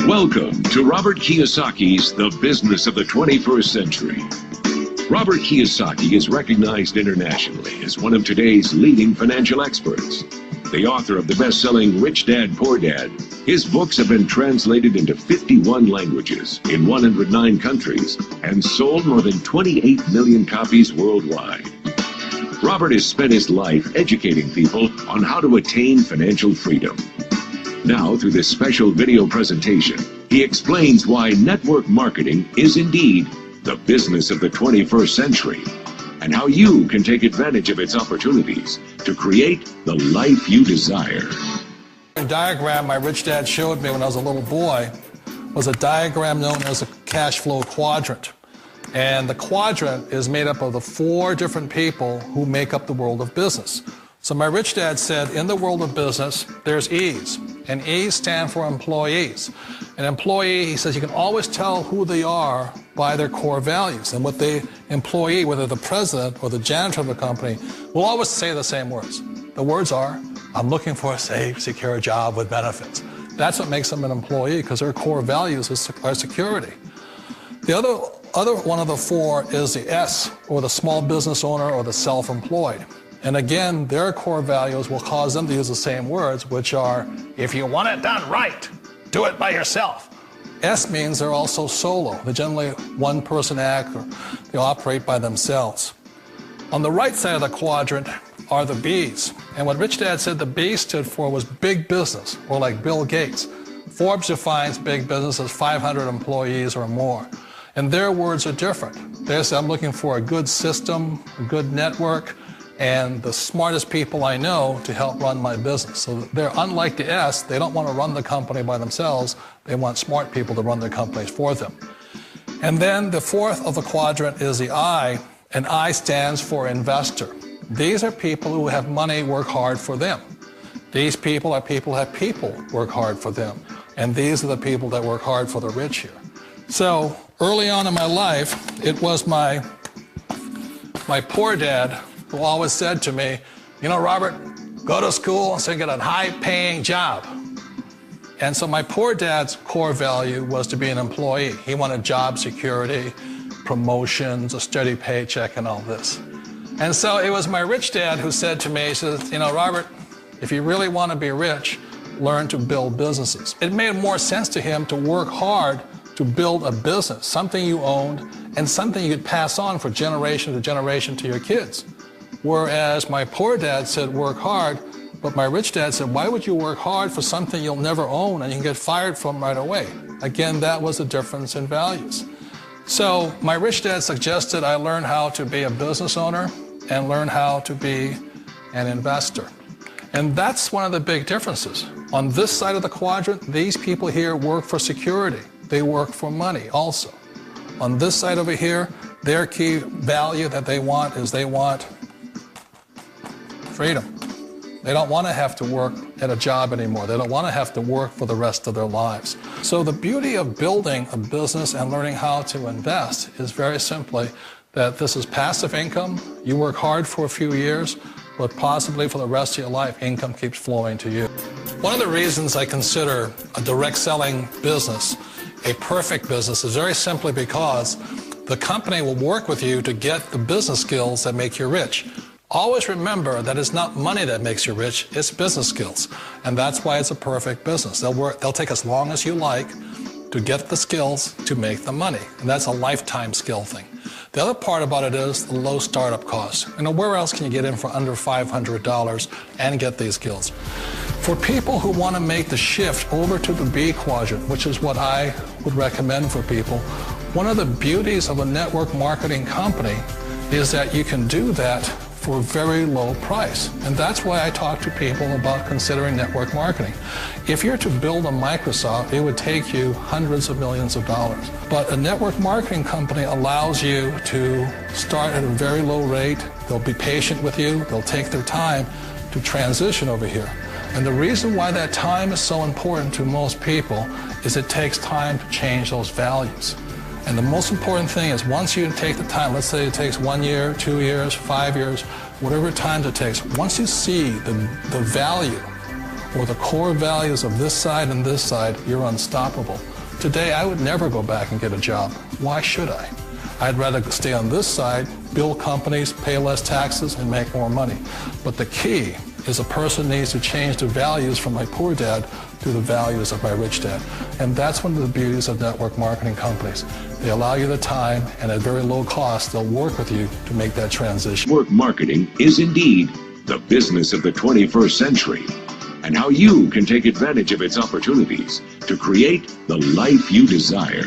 Welcome to Robert Kyosaki's The Business of the 21st Century. Robert Kyiosaki is recognized internationally as one of today's leading financial experts. The author of the best-selling Rich Dad, Poor Dad, his books have been translated into 51 languages in 109 countries and sold more than 28 million copies worldwide. Robert has spent his life educating people on how to attain financial freedom. Now, through this special video presentation, he explains why network marketing is indeed the business of the 21st century, and how you can take advantage of its opportunities to create the life you desire. The diagram my rich dad showed me when I was a little boy was a diagram known as a cash flow quadrant. And the quadrant is made up of the 4 different people who make up the world of business. So my rich dad said, in the world of business, there's E's, and E's stand for employees. An employee, he says, you can always tell who they are by their core values. And what the employee, whether the president or the janitor of the company, will always say the same words. The words are, I'm looking for a safe, secure job with benefits. That's what makes them an employee, because their core values are security. The other one of the 4 is the S, or the small business owner or the self-employed. And again, their core values will cause them to use the same words, which are, if you want it done right, do it by yourself. S means they're also solo. They're generally one-person act, or they operate by themselves. On the right side of the quadrant are the B's. And what Rich Dad said the B stood for was big business, or like Bill Gates. Forbes defines big business as 500 employees or more. And their words are different. They say, I'm looking for a good system, a good network, and the smartest people I know to help run my business. So they're unlike the S. They don't want to run the company by themselves. They want smart people to run their companies for them. And then the 4th of the quadrant is the I, and I stands for investor. These are people who have money work hard for them. These people are people who have people work hard for them. And these are the people that work hard for the rich here. So early on in my life, it was my poor dad who always said to me, you know, Robert, go to school so you get a high-paying job. And so my poor dad's core value was to be an employee. He wanted job security, promotions, a steady paycheck, and all this. And so it was my rich dad who said to me, he says, you know, Robert, if you really want to be rich, learn to build businesses. It made more sense to him to work hard to build a business, something you owned, and something you could pass on for generation to generation to your kids. Whereas my poor dad said work hard, but my rich dad said, why would you work hard for something you'll never own and you can get fired from right away? Again, that was the difference in values. So my rich dad suggested I learn how to be a business owner and learn how to be an investor. And that's one of the big differences. On this side of the quadrant, these people here work for security. They work for money also. On this side over here, their key value that they want is they want freedom. They don't want to have to work at a job anymore. They don't want to have to work for the rest of their lives. So the beauty of building a business and learning how to invest is very simply that this is passive income. You work hard for a few years, but possibly for the rest of your life, income keeps flowing to you. One of the reasons I consider a direct selling business a perfect business is very simply because the company will work with you to get the business skills that make you rich. Always remember that it's not money that makes you rich, it's business skills. And that's why it's a perfect business. They'll take as long as you like to get the skills to make the money. And that's a lifetime skill thing. The other part about it is the low startup cost. You know, where else can you get in for under $500 and get these skills? For people who want to make the shift over to the B quadrant, which is what I would recommend for people, one of the beauties of a network marketing company is that you can do that for a very low price. And that's why I talk to people about considering network marketing. If you're to build a Microsoft, it would take you hundreds of millions of dollars. But a network marketing company allows you to start at a very low rate. They'll be patient with you. They'll take their time to transition over here. And the reason why that time is so important to most people is it takes time to change those values. And the most important thing is once you take the time, let's say it takes 1 year, 2 years, 5 years, whatever time it takes, once you see the value or the core values of this side and this side, you're unstoppable. Today, I would never go back and get a job. Why should I? I'd rather stay on this side, build companies, pay less taxes, and make more money. But the key is a person needs to change the values from my poor dad to the values of my rich dad. And that's one of the beauties of network marketing companies. They allow you the time, and at very low cost, they'll work with you to make that transition. Network marketing is indeed the business of the 21st century, and how you can take advantage of its opportunities to create the life you desire.